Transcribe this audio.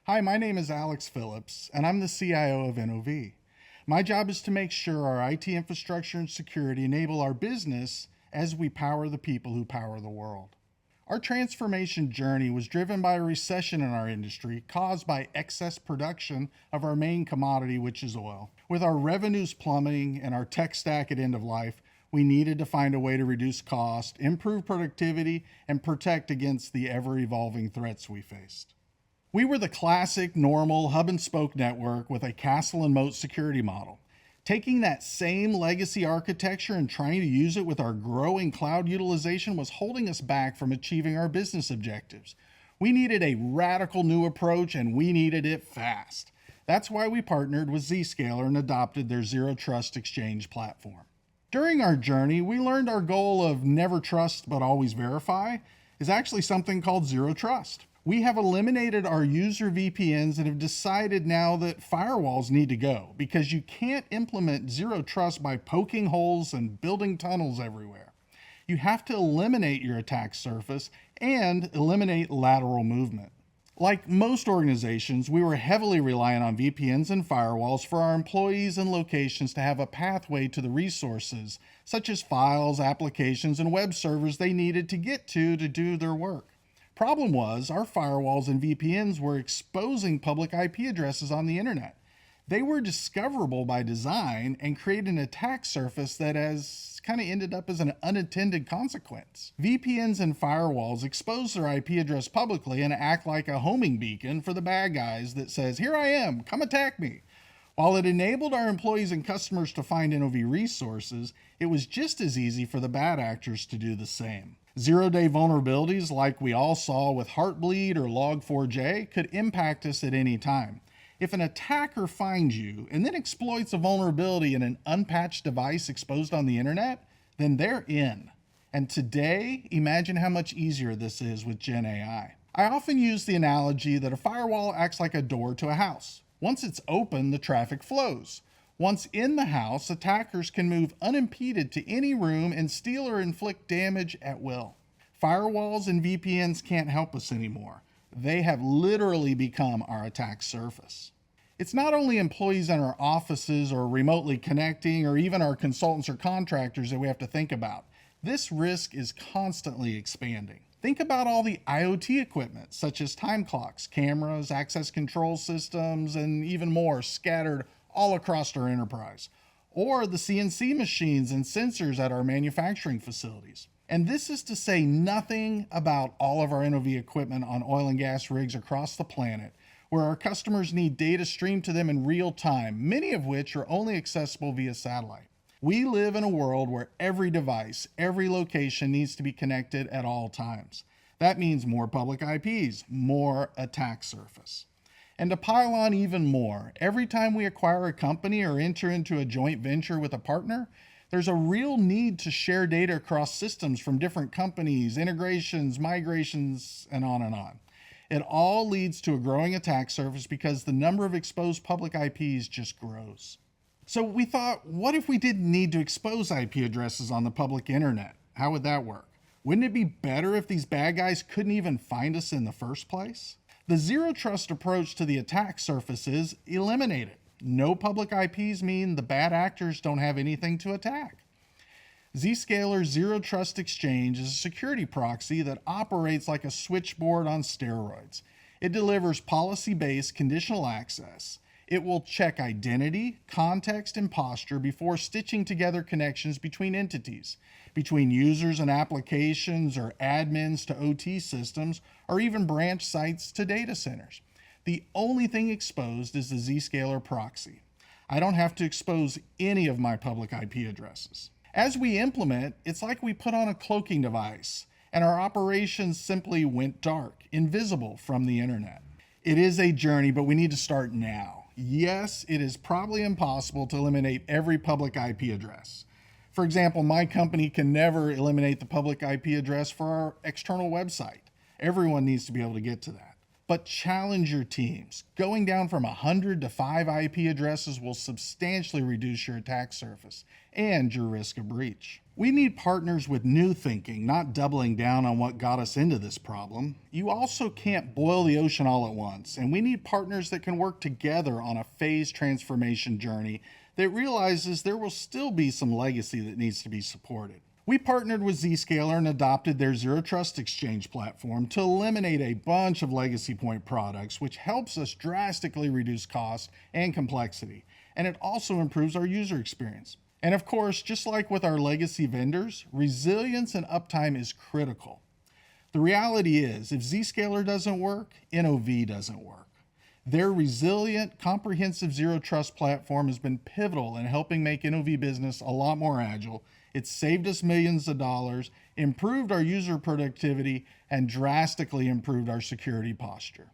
Hi, my name is Alex Phillips, and I'm the CIO of NOV. My job is to make sure our IT infrastructure and security enable our business as we power the people who power the world. Our transformation journey was driven by a recession in our industry caused by excess production of our main commodity, which is oil. With our revenues plummeting and our tech stack at end of life, we needed to find a way to reduce cost, improve productivity, and protect against the ever-evolving threats we faced. We were the classic, normal hub and spoke network with a castle and moat security model. Taking that same legacy architecture and trying to use it with our growing cloud utilization was holding us back from achieving our business objectives. We needed a radical new approach, and we needed it fast. That's why we partnered with Zscaler and adopted their Zero Trust Exchange platform. During our journey, we learned our goal of never trust but always verify is actually something called Zero Trust. We have eliminated our user VPNs and have decided now that firewalls need to go because you can't implement Zero Trust by poking holes and building tunnels everywhere. You have to eliminate your attack surface and eliminate lateral movement. Like most organizations, we were heavily reliant on VPNs and firewalls for our employees and locations to have a pathway to the resources, such as files, applications, and web servers they needed to get to do their work. Problem was, our firewalls and VPNs were exposing public IP addresses on the internet. They were discoverable by design and created an attack surface that has kind of ended up as an unintended consequence. VPNs and firewalls expose their IP address publicly and act like a homing beacon for the bad guys that says, "Here I am, come attack me." While it enabled our employees and customers to find NOV resources, it was just as easy for the bad actors to do the same. Zero-day vulnerabilities like we all saw with Heartbleed or Log4j could impact us at any time. If an attacker finds you and then exploits a vulnerability in an unpatched device exposed on the internet, then they're in. And today, imagine how much easier this is with Gen AI. I often use the analogy that a firewall acts like a door to a house. Once it's open, the traffic flows. Once in the house, attackers can move unimpeded to any room and steal or inflict damage at will. Firewalls and VPNs can't help us anymore. They have literally become our attack surface. It's not only employees in our offices or remotely connecting or even our consultants or contractors that we have to think about. This risk is constantly expanding. Think about all the IoT equipment, such as time clocks, cameras, access control systems, and even more scattered all across our enterprise, or the CNC machines and sensors at our manufacturing facilities. And this is to say nothing about all of our NOV equipment on oil and gas rigs across the planet, where our customers need data streamed to them in real time, many of which are only accessible via satellite. We live in a world where every device, every location needs to be connected at all times. That means more public IPs, more attack surface. And to pile on even more, every time we acquire a company or enter into a joint venture with a partner, there's a real need to share data across systems from different companies, integrations, migrations, and on and on. It all leads to a growing attack surface because the number of exposed public IPs just grows. So we thought, what if we didn't need to expose IP addresses on the public internet? How would that work? Wouldn't it be better if these bad guys couldn't even find us in the first place? The zero trust approach to the attack surface is eliminate it. No public IPs mean the bad actors don't have anything to attack. Zscaler Zero Trust Exchange is a security proxy that operates like a switchboard on steroids. It delivers policy-based conditional access. It will check identity, context, and posture before stitching together connections between entities, between users and applications or admins to OT systems, or even branch sites to data centers. The only thing exposed is the Zscaler proxy. I don't have to expose any of my public IP addresses. As we implement, it's like we put on a cloaking device and our operations simply went dark, invisible from the internet. It is a journey, but we need to start now. Yes, it is probably impossible to eliminate every public IP address. For example, my company can never eliminate the public IP address for our external website. Everyone needs to be able to get to that. But challenge your teams. Going down from 100 to 5 IP addresses will substantially reduce your attack surface and your risk of breach. We need partners with new thinking, not doubling down on what got us into this problem. You also can't boil the ocean all at once, and we need partners that can work together on a phased transformation journey that realizes there will still be some legacy that needs to be supported. We partnered with Zscaler and adopted their Zero Trust Exchange platform to eliminate a bunch of legacy point products, which helps us drastically reduce cost and complexity, and it also improves our user experience. And of course, just like with our legacy vendors, resilience and uptime is critical. The reality is, if Zscaler doesn't work, NOV doesn't work. Their resilient, comprehensive Zero Trust platform has been pivotal in helping make NOV business a lot more agile. It's saved us millions of dollars, improved our user productivity, and drastically improved our security posture.